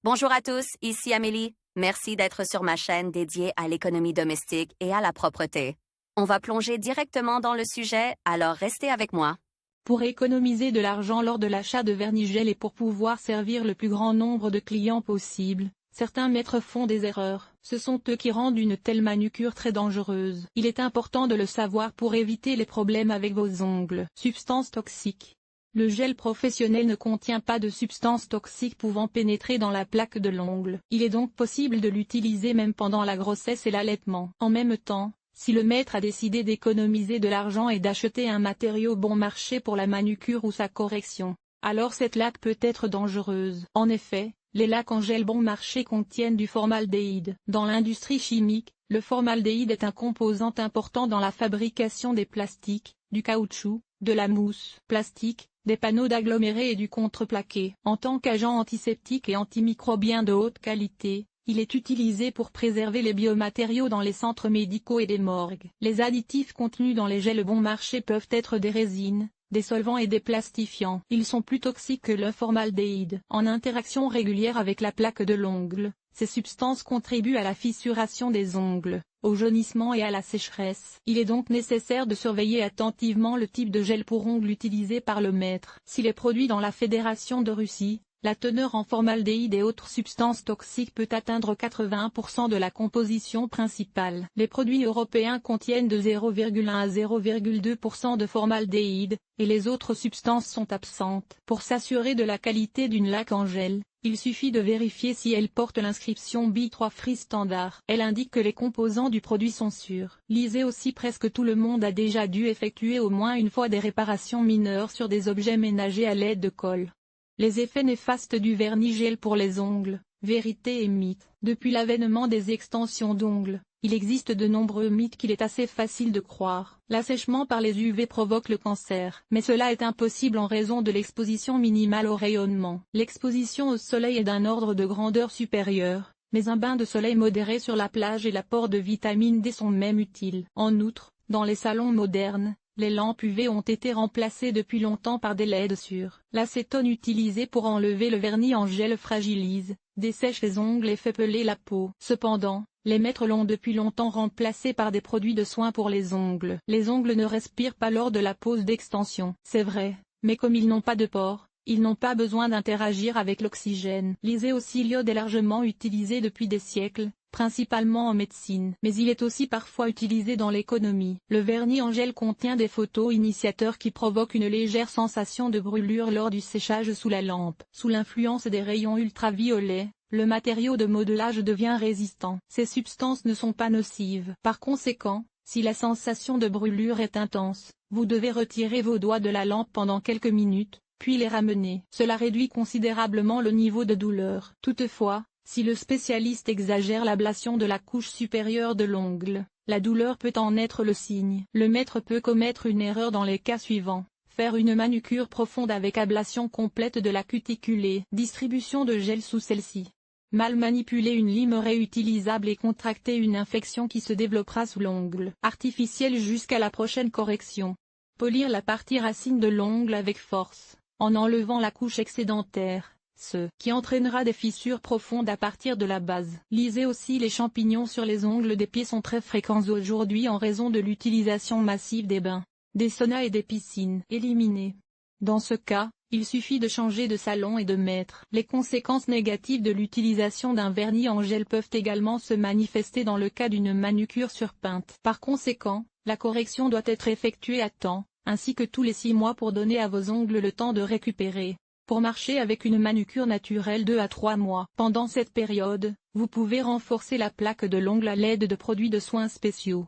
Bonjour à tous, ici Amélie. Merci d'être sur ma chaîne dédiée à l'économie domestique et à la propreté. On va plonger directement dans le sujet, alors restez avec moi. Pour économiser de l'argent lors de l'achat de vernis-gel et pour pouvoir servir le plus grand nombre de clients possible, certains maîtres font des erreurs. Ce sont eux qui rendent une telle manucure très dangereuse. Il est important de le savoir pour éviter les problèmes avec vos ongles. Substances toxiques. Le gel professionnel ne contient pas de substances toxiques pouvant pénétrer dans la plaque de l'ongle. Il est donc possible de l'utiliser même pendant la grossesse et l'allaitement. En même temps, si le maître a décidé d'économiser de l'argent et d'acheter un matériau bon marché pour la manucure ou sa correction, alors cette laque peut être dangereuse. En effet, les laques en gel bon marché contiennent du formaldéhyde. Dans l'industrie chimique, le formaldéhyde est un composant important dans la fabrication des plastiques, du caoutchouc, de la mousse plastique, des panneaux d'agglomérés et du contreplaqué. En tant qu'agent antiseptique et antimicrobien de haute qualité, il est utilisé pour préserver les biomatériaux dans les centres médicaux et des morgues. Les additifs contenus dans les gels bon marché peuvent être des résines, des solvants et des plastifiants. Ils sont plus toxiques que le formaldéhyde. En interaction régulière avec la plaque de l'ongle, ces substances contribuent à la fissuration des ongles, au jaunissement et à la sécheresse. Il est donc nécessaire de surveiller attentivement le type de gel pour ongles utilisé par le maître. S'il est produit dans la Fédération de Russie, la teneur en formaldéhyde et autres substances toxiques peut atteindre 81% de la composition principale. Les produits européens contiennent de 0,1 à 0,2% de formaldéhyde, et les autres substances sont absentes. Pour s'assurer de la qualité d'une laque en gel, il suffit de vérifier si elle porte l'inscription B3 Free Standard. Elle indique que les composants du produit sont sûrs. Lisez aussi, presque tout le monde a déjà dû effectuer au moins une fois des réparations mineures sur des objets ménagers à l'aide de colle. Les effets néfastes du vernis-gel pour les ongles, vérité et mythe. Depuis l'avènement des extensions d'ongles, il existe de nombreux mythes qu'il est assez facile de croire. L'assèchement par les UV provoque le cancer, mais cela est impossible en raison de l'exposition minimale au rayonnement. L'exposition au soleil est d'un ordre de grandeur supérieur, mais un bain de soleil modéré sur la plage et l'apport de vitamine D sont même utiles. En outre, dans les salons modernes, les lampes UV ont été remplacées depuis longtemps par des LED sûrs. L'acétone utilisé pour enlever le vernis en gel fragilise, dessèche les ongles et fait peler la peau. Cependant, les maîtres l'ont depuis longtemps remplacé par des produits de soins pour les ongles. Les ongles ne respirent pas lors de la pose d'extension. C'est vrai, mais comme ils n'ont pas de pores, ils n'ont pas besoin d'interagir avec l'oxygène. Lisez aussi l'iode est largement utilisé depuis des siècles, principalement en médecine, mais il est aussi parfois utilisé dans l'économie. Le vernis en gel contient des photo-initiateurs qui provoquent une légère sensation de brûlure lors du séchage sous la lampe. Sous l'influence des rayons ultraviolets, le matériau de modelage devient résistant. Ces substances ne sont pas nocives. Par conséquent, si la sensation de brûlure est intense, vous devez retirer vos doigts de la lampe pendant quelques minutes, puis les ramener. Cela réduit considérablement le niveau de douleur. Toutefois, si le spécialiste exagère l'ablation de la couche supérieure de l'ongle, la douleur peut en être le signe. Le maître peut commettre une erreur dans les cas suivants. Faire une manucure profonde avec ablation complète de la cuticule et distribution de gel sous celle-ci. Mal manipuler une lime réutilisable et contracter une infection qui se développera sous l'ongle artificiel jusqu'à la prochaine correction. Polir la partie racine de l'ongle avec force, en enlevant la couche excédentaire, ce qui entraînera des fissures profondes à partir de la base. Lisez aussi les champignons sur les ongles des pieds sont très fréquents aujourd'hui en raison de l'utilisation massive des bains, des saunas et des piscines. Éliminez. Dans ce cas, il suffit de changer de salon et de maître. Les conséquences négatives de l'utilisation d'un vernis en gel peuvent également se manifester dans le cas d'une manucure surpeinte. Par conséquent, la correction doit être effectuée à temps, ainsi que tous les 6 mois pour donner à vos ongles le temps de récupérer. Pour marcher avec une manucure naturelle 2 à 3 mois. Pendant cette période, vous pouvez renforcer la plaque de l'ongle à l'aide de produits de soins spéciaux.